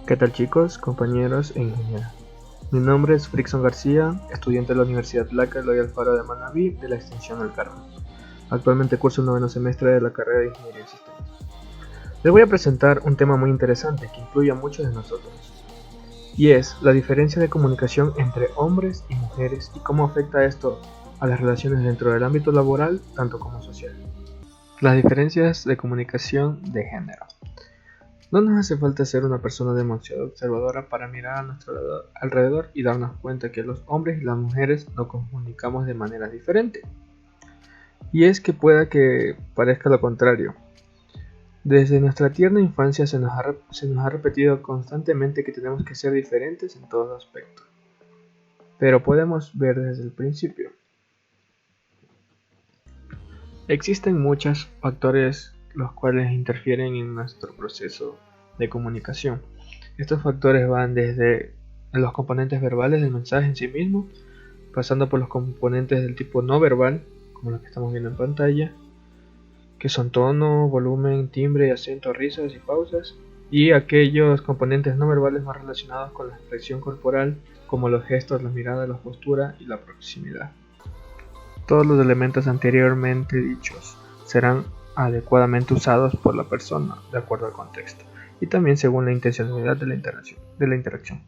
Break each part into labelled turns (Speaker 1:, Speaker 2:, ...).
Speaker 1: ¿Qué tal chicos, compañeros e ingenieros? Mi nombre es Frickson García, estudiante de la Universidad Laca Eloy Alfaro de Manabí de la extensión El Carmen. Actualmente curso el noveno semestre de la carrera de Ingeniería en Sistemas. Les voy a presentar un tema muy interesante que incluye a muchos de nosotros, y es la diferencia de comunicación entre hombres y mujeres y cómo afecta esto a las relaciones dentro del ámbito laboral tanto como social. Las diferencias de comunicación de género. No nos hace falta ser una persona demasiado observadora para mirar a nuestro alrededor y darnos cuenta que los hombres y las mujeres nos comunicamos de manera diferente. Y es que pueda que parezca lo contrario. Desde nuestra tierna infancia se nos ha repetido constantemente que tenemos que ser diferentes en todo aspecto. Pero podemos ver desde el principio. Existen muchos factores los cuales interfieren en nuestro proceso de comunicación. Estos factores van desde los componentes verbales del mensaje en sí mismo, pasando por los componentes del tipo no verbal, como los que estamos viendo en pantalla, que son tono, volumen, timbre, acento, risas y pausas, y aquellos componentes no verbales más relacionados con la expresión corporal, como los gestos, la mirada, la postura y la proximidad. Todos los elementos anteriormente dichos serán adecuadamente usados por la persona de acuerdo al contexto y también según la intencionalidad de la interacción.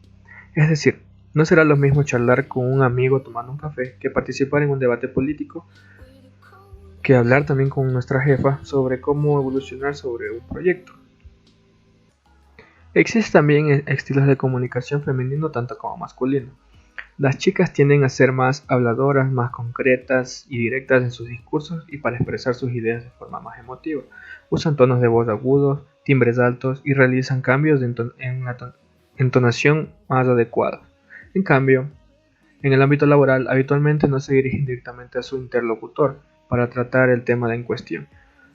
Speaker 1: Es decir, no será lo mismo charlar con un amigo tomando un café que participar en un debate político, que hablar también con nuestra jefa sobre cómo evolucionar sobre un proyecto. Existen también estilos de comunicación femenino tanto como masculino. Las chicas tienden a ser más habladoras, más concretas y directas en sus discursos y para expresar sus ideas de forma más emotiva. Usan tonos de voz agudos, timbres altos y realizan cambios de entonación más adecuados. En cambio, en el ámbito laboral habitualmente no se dirigen directamente a su interlocutor para tratar el tema en cuestión,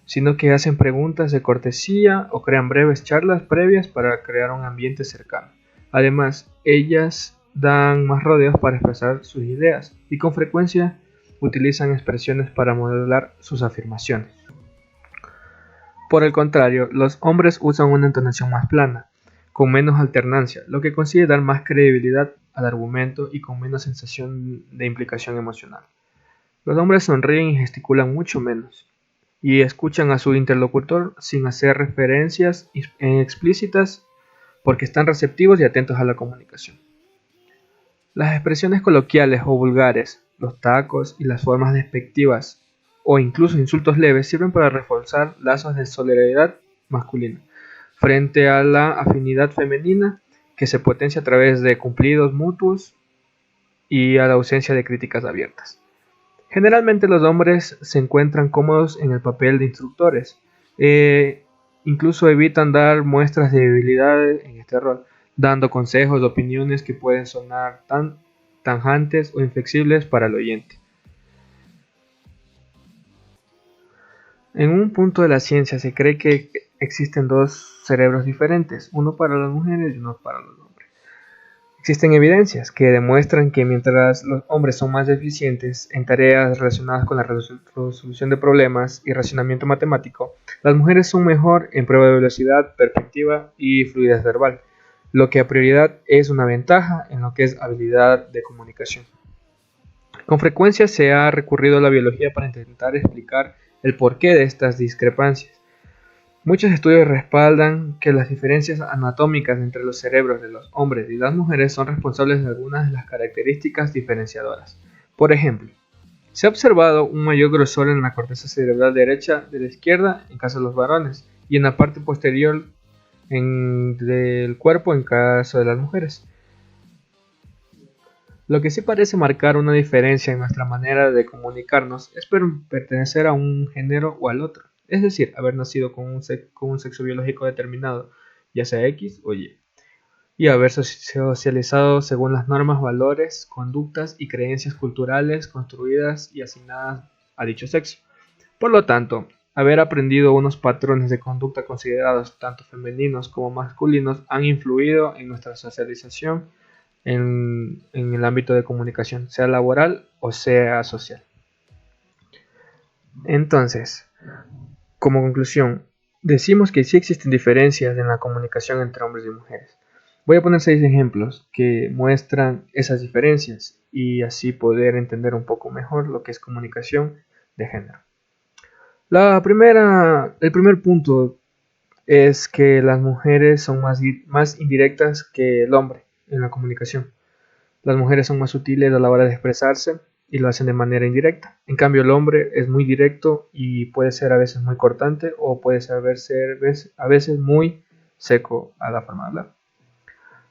Speaker 1: sino que hacen preguntas de cortesía o crean breves charlas previas para crear un ambiente cercano. Además, ellas dan más rodeos para expresar sus ideas y con frecuencia utilizan expresiones para modelar sus afirmaciones. Por el contrario, los hombres usan una entonación más plana, con menos alternancia, lo que consigue dar más credibilidad al argumento y con menos sensación de implicación emocional. Los hombres sonríen y gesticulan mucho menos, y escuchan a su interlocutor sin hacer referencias explícitas porque están receptivos y atentos a la comunicación. Las expresiones coloquiales o vulgares, los tacos y las formas despectivas o incluso insultos leves sirven para reforzar lazos de solidaridad masculina frente a la afinidad femenina que se potencia a través de cumplidos mutuos y a la ausencia de críticas abiertas. Generalmente los hombres se encuentran cómodos en el papel de instructores, incluso evitan dar muestras de debilidad en este rol, dando consejos o opiniones que pueden sonar tan tajantes o inflexibles para el oyente. En un punto de la ciencia se cree que existen dos cerebros diferentes, uno para las mujeres y uno para los hombres. Existen evidencias que demuestran que mientras los hombres son más eficientes en tareas relacionadas con la resolución de problemas y racionamiento matemático, las mujeres son mejor en prueba de velocidad, perspectiva y fluidez verbal, lo que a prioridad es una ventaja en lo que es habilidad de comunicación. Con frecuencia se ha recurrido a la biología para intentar explicar el porqué de estas discrepancias. Muchos estudios respaldan que las diferencias anatómicas entre los cerebros de los hombres y las mujeres son responsables de algunas de las características diferenciadoras. Por ejemplo, se ha observado un mayor grosor en la corteza cerebral derecha de la izquierda en caso de los varones y en la parte posterior del cuerpo en caso de las mujeres. Lo que sí parece marcar una diferencia en nuestra manera de comunicarnos es pertenecer a un género o al otro, es decir, haber nacido con un sexo biológico determinado, ya sea X o y haber socializado según las normas, valores, conductas y creencias culturales construidas y asignadas a dicho sexo. Por lo tanto, haber aprendido unos patrones de conducta considerados tanto femeninos como masculinos han influido en nuestra socialización en el ámbito de comunicación, sea laboral o sea social. Entonces, como conclusión, decimos que sí existen diferencias en la comunicación entre hombres y mujeres, Voy a poner 6 ejemplos que muestran esas diferencias y así poder entender un poco mejor lo que es comunicación de género. El primer punto es que las mujeres son más indirectas que el hombre en la comunicación. Las mujeres son más sutiles a la hora de expresarse y lo hacen de manera indirecta. En cambio, el hombre es muy directo y puede ser a veces muy cortante o puede ser a veces muy seco a la forma de hablar.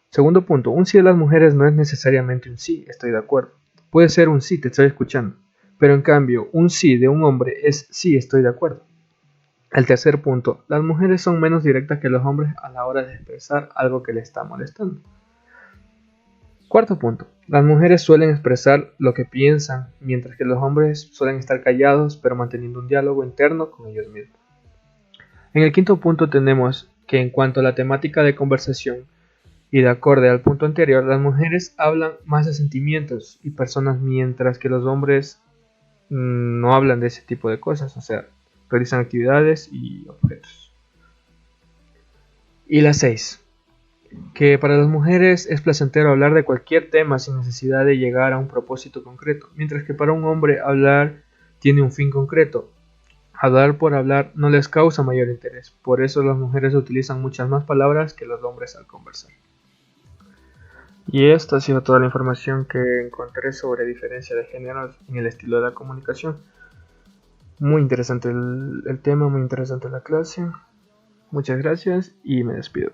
Speaker 1: Segundo punto, un sí de las mujeres no es necesariamente un sí, estoy de acuerdo. Puede ser un sí, te estoy escuchando. Pero en cambio, un sí de un hombre es sí, estoy de acuerdo. El tercer punto, las mujeres son menos directas que los hombres a la hora de expresar algo que les está molestando. Cuarto punto, las mujeres suelen expresar lo que piensan, mientras que los hombres suelen estar callados pero manteniendo un diálogo interno con ellos mismos. En el quinto punto tenemos que en cuanto a la temática de conversación y de acorde al punto anterior, las mujeres hablan más de sentimientos y personas mientras que los hombres no hablan de ese tipo de cosas, o sea, realizan actividades y objetos. Y la 6, que para las mujeres es placentero hablar de cualquier tema sin necesidad de llegar a un propósito concreto, mientras que para un hombre hablar tiene un fin concreto. Hablar por hablar no les causa mayor interés, por eso las mujeres utilizan muchas más palabras que los hombres al conversar. Y esta ha sido toda la información que encontré sobre diferencia de géneros en el estilo de la comunicación. Muy interesante el tema, muy interesante la clase. Muchas gracias y me despido.